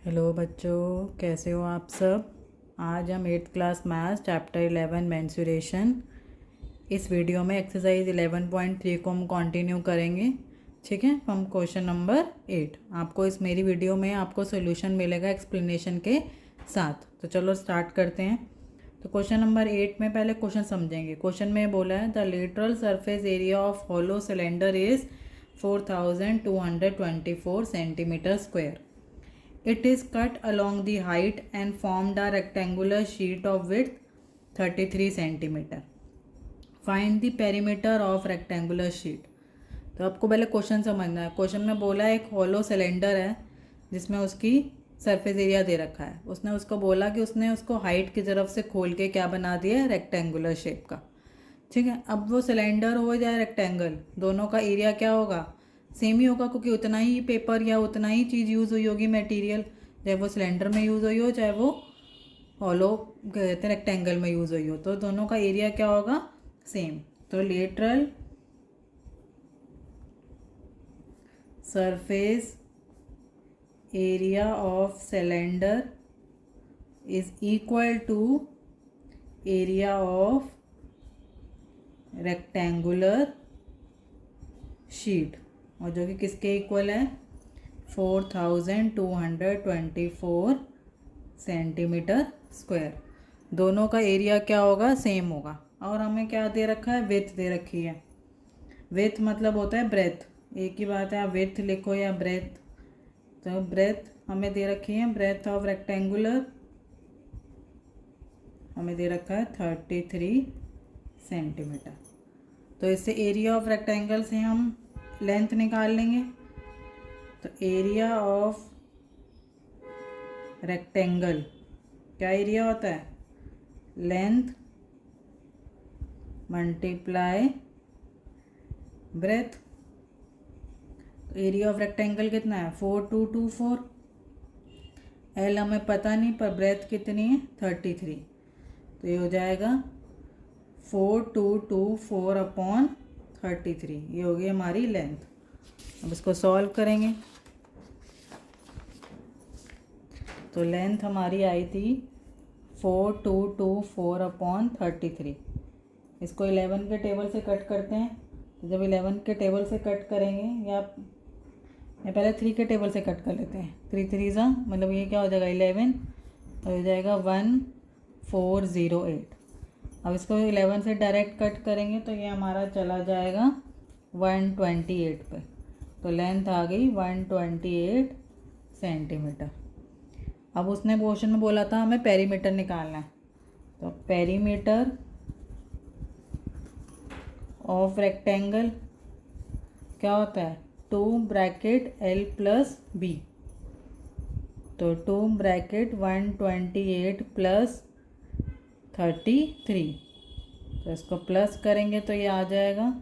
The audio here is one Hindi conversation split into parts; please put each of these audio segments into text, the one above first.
हेलो बच्चों, कैसे हो आप सब। आज हम 8th class maths chapter 11 mensuration इस वीडियो में एक्सरसाइज 11.3 को हम कंटिन्यू करेंगे। ठीक है, हम क्वेश्चन नंबर 8 आपको इस मेरी वीडियो में आपको सॉल्यूशन मिलेगा एक्सप्लेनेशन के साथ। तो चलो स्टार्ट करते हैं। तो क्वेश्चन नंबर 8 में पहले क्वेश्चन समझेंगे। क्वेश्चन में बोला है the lateral surface area of hollow cylinder is 4224 centimetre square. It is cut along the height and formed a rectangular sheet of width 33 centimeter. Find the perimeter of rectangular sheet. तो आपको पहले क्वेश्चन समझना है। क्वेश्चन में बोला है एक हॉलो सिलेंडर है जिसमें उसकी सरफेस एरिया दे रखा है। उसने उसको बोला कि उसने उसको हाइट की तरफ से खोल के क्या बना दिया है, रेक्टेंगुलर शेप का। ठीक है, अब वो सिलेंडर हो या रेक्टेंगल, दोनों का एरिया क्या होगा, सेम ही होगा, क्योंकि उतना ही पेपर या उतना ही चीज़ यूज़ हुई होगी मटेरियल, चाहे वो सिलेंडर में यूज़ हुई हो चाहे वो हॉलो कहते हैं रेक्टेंगल में यूज़ हुई हो, तो दोनों का एरिया क्या होगा, सेम। तो lateral surface area of cylinder is equal to area of rectangular sheet, और जो कि किसके इक्वल है, 4224 सेंटीमीटर स्क्वायर। दोनों का एरिया क्या होगा, सेम होगा। और हमें क्या दे रखा है, विड्थ दे रखी है। विड्थ मतलब होता है ब्रेथ, एक ही बात है, आप विड्थ लिखो या ब्रेथ। तो ब्रेथ हमें दे रखी है, ब्रेथ ऑफ रेक्टेंगुलर हमें दे रखा है 33 सेंटीमीटर। तो इससे एरिया ऑफ रेक्टेंगल से हम लेंथ निकाल लेंगे। तो एरिया ऑफ रेक्टेंगल क्या एरिया होता है, length multiply breath. Area of rectangle कितना है, 4224। एल हमें पता नहीं, पर ब्रेथ कितनी है, 33। तो ये हो जाएगा 4224 अपॉन 33, ये होगी हमारी लेंथ। अब इसको सॉल्व करेंगे। तो लेंथ हमारी आई थी 4224 अपॉन 33। इसको 11 के टेबल से कट करते हैं। तो जब 11 के टेबल से कट करेंगे, या पहले 3 के टेबल से कट कर लेते हैं। 3 3 ज़ा मतलब ये क्या हो जाएगा 11, और हो जाएगा 1408। अब इसको 11 से डायरेक्ट कट करेंगे तो ये हमारा चला जाएगा 128 पे। तो लेंथ आ गई 128 सेंटीमीटर। अब उसने क्वेश्चन में बोला था हमें पेरीमीटर निकालना है। तो पेरीमीटर ऑफ रेक्टेंगल क्या होता है, 2 ब्रैकेट L प्लस B। तो 2 ब्रैकेट 128 प्लस 33। तो इसको प्लस करेंगे तो ये आ जाएगा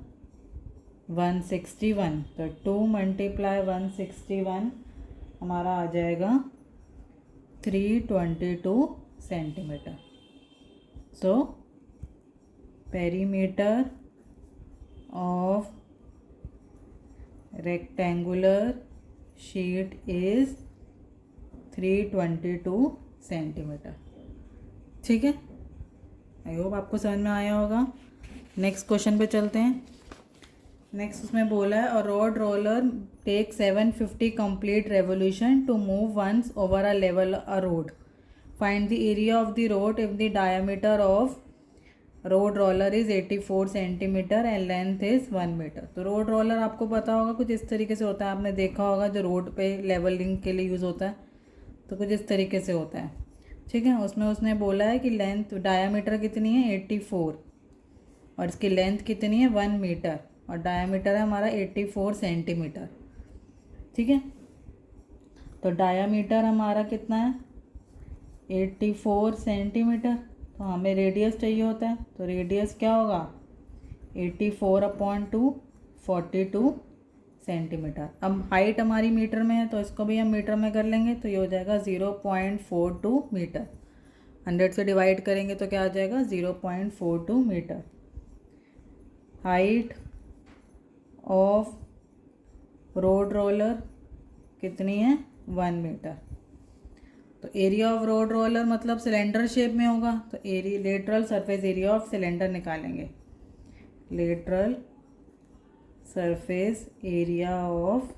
161। तो 2 मल्टीप्लाई 161 हमारा आ जाएगा 322 centimetre. So perimeter of rectangular sheet is 322 centimetre. ठीक है, आई होप आपको समझ में आया होगा। नेक्स्ट क्वेश्चन पे चलते हैं। नेक्स्ट उसमें बोला है और road roller take 750 complete revolution to move once over a level a road. Find the area of the road if the diameter of road roller is 84 centimetre and length is 1 metre. तो रोड रोलर आपको पता होगा कुछ इस तरीके से होता है, आपने देखा होगा जो रोड पे लेवलिंग के लिए यूज़ होता है, तो कुछ इस तरीके से होता है। ठीक है, उसमें उसने बोला है कि लेंथ डायामीटर कितनी है 84, और इसकी लेंथ कितनी है 1 मीटर, और डायामीटर है हमारा 84 सेंटीमीटर। ठीक है, तो डायामीटर हमारा कितना है 84 सेंटीमीटर। तो हमें रेडियस चाहिए होता है, तो रेडियस क्या होगा 84 अपॉन 2 42 सेंटीमीटर। अब हाइट हमारी मीटर में है तो इसको भी हम मीटर में कर लेंगे, तो ये हो जाएगा 0.42 मीटर। 100 से डिवाइड करेंगे तो क्या आ जाएगा 0.42 metre. Height of road roller कितनी है 1 मीटर। तो एरिया ऑफ रोड रोलर मतलब सिलेंडर शेप में होगा, तो area lateral surface area of cylinder निकालेंगे। Lateral surface area of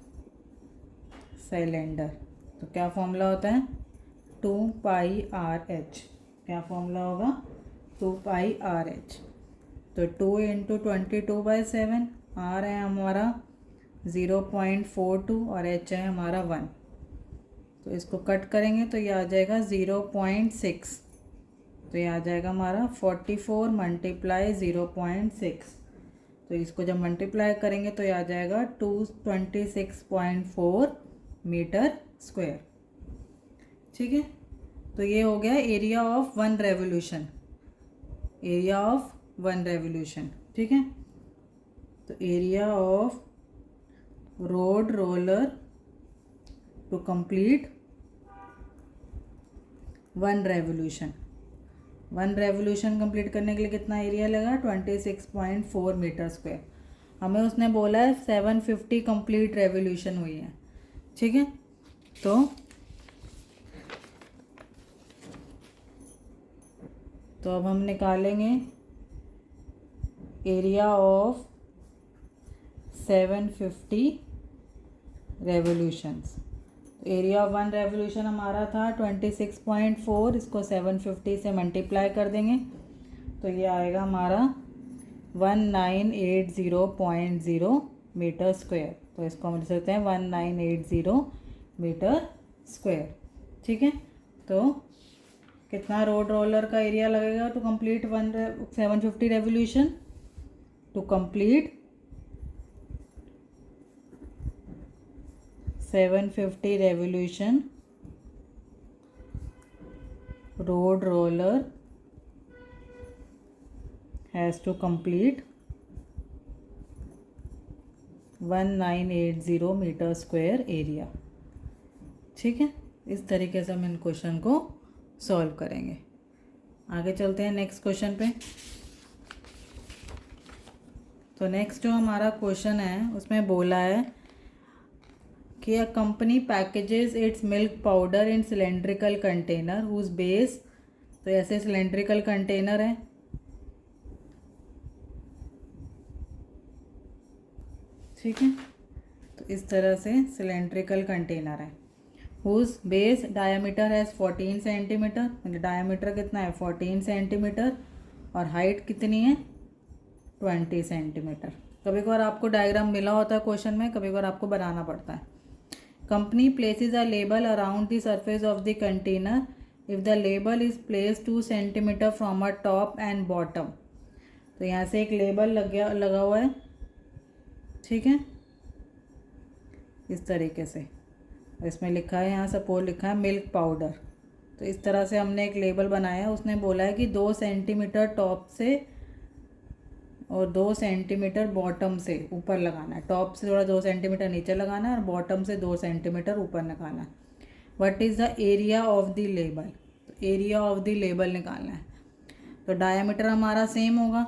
cylinder, तो क्या फॉर्मूला होता है 2πRH। क्या फॉर्मूला होगा 2πRH। तो 2 × 22/7, R है हमारा 0.42 और H है हमारा 1। तो इसको कट करेंगे तो ये आ जाएगा 0.6। तो ये आ जाएगा हमारा 44 × 0.6। तो इसको जब मल्टीप्लाई करेंगे तो ये आ जाएगा 226.4 मीटर स्क्वायर। ठीक है, तो ये हो गया area of 1 revolution. Area of 1 revolution, ठीक है। तो area of road roller to complete 1 revolution. 1 revolution complete करने के लिए कितना एरिया लगा 26.4 मीटर स्क्वायर। हमें उसने बोला है 750 कंप्लीट रेवोल्यूशन हुई है। ठीक है, तो अब हम निकालेंगे area of 750 revolutions. Area of 1 revolution हमारा था 26.4, इसको 750 से मल्टीप्लाई कर देंगे तो ये आएगा हमारा 1980.0 मीटर स्क्वायर। तो इसको हम लिख सकते हैं 1980 मीटर स्क्वायर। ठीक है, तो कितना रोड रोलर का एरिया लगेगा to complete 750 revolution. To complete 750 revolution, road roller has to complete 1980 metre square area. ठीक है, इस तरीके से हम इन क्वेश्चन को सॉल्व करेंगे। आगे चलते हैं नेक्स्ट क्वेश्चन पे। तो नेक्स्ट जो हमारा क्वेश्चन है उसमें बोला है कि a company packages its milk powder in cylindrical container whose base, तो ऐसे सिलेंड्रिकल कंटेनर है। ठीक है, तो इस तरह से सिलेंड्रिकल कंटेनर है हुज बेस डायामीटर है 14 सेंटीमीटर, मतलब डायामीटर कितना है 14 सेंटीमीटर और हाइट कितनी है 20 सेंटीमीटर। कभी कभार आपको डायग्राम मिला होता है क्वेश्चन में, कभी कभार आपको बनाना पड़ता है। Company places a label around the surface of the container if the label is placed 2 centimeter from a top and bottom। तो यहाँ से एक लेबल लगा हुआ है। ठीक है, इस तरीके से इसमें लिखा है, यहाँ सपोज लिखा है मिल्क पाउडर। तो इस तरह से हमने एक लेबल बनाया। उसने बोला है कि 2 सेंटीमीटर टॉप से और 2 सेंटीमीटर बॉटम से ऊपर लगाना है। टॉप से थोड़ा 2 सेंटीमीटर नीचे लगाना है और बॉटम से 2 सेंटीमीटर ऊपर निकालना है। What is the area of the label, तो एरिया ऑफ द लेबल निकालना है। तो डायामीटर हमारा सेम होगा,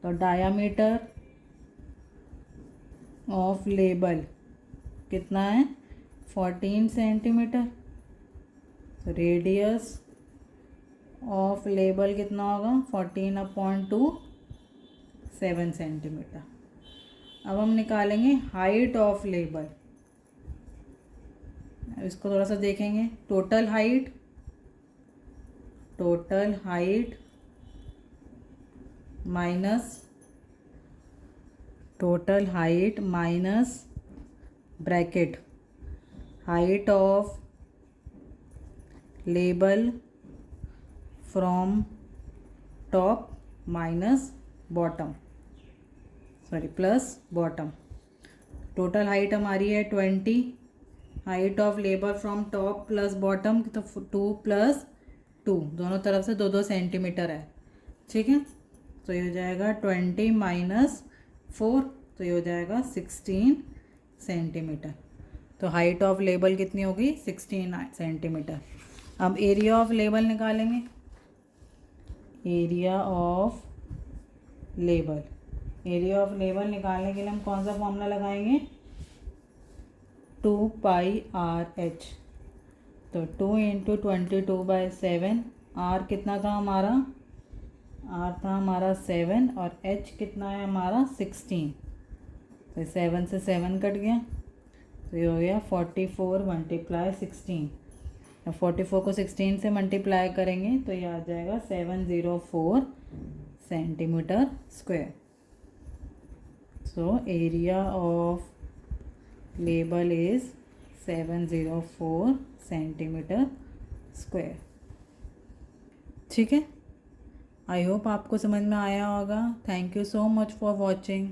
तो डायामीटर ऑफ लेबल कितना है 14 सेंटीमीटर। तो रेडियस ऑफ लेबल कितना होगा 14/2 7 सेंटीमीटर। अब हम निकालेंगे हाइट ऑफ लेबल। इसको थोड़ा सा देखेंगे। Total height minus bracket height of label from top minus bottom, sorry plus bottom. Total height हमारी है 20, height of label from top plus bottom तो 2 + 2, दोनों तरफ से 2-2 सेंटीमीटर है। ठीक है, तो ये हो जाएगा 20 - 4, तो ये हो जाएगा 16 सेंटीमीटर। तो हाइट ऑफ लेबल कितनी होगी 16 सेंटीमीटर। अब एरिया ऑफ लेबल निकालेंगे। एरिया ऑफ लेबल निकालने के लिए हम कौन सा फॉर्मूला लगाएंगे 2πRH। तो 2 × 22/7, आर कितना था हमारा, आर था हमारा 7 और एच कितना है हमारा 16। तो 7 से 7 कट गया, तो ये हो गया 44 × 16। अब 44 को 16 से मल्टीप्लाई करेंगे तो ये आ जाएगा 704 centimetre square. So area of label is 704 centimetre square. ठीक है, आई होप आपको समझ में आया होगा। Thank you so much for watching.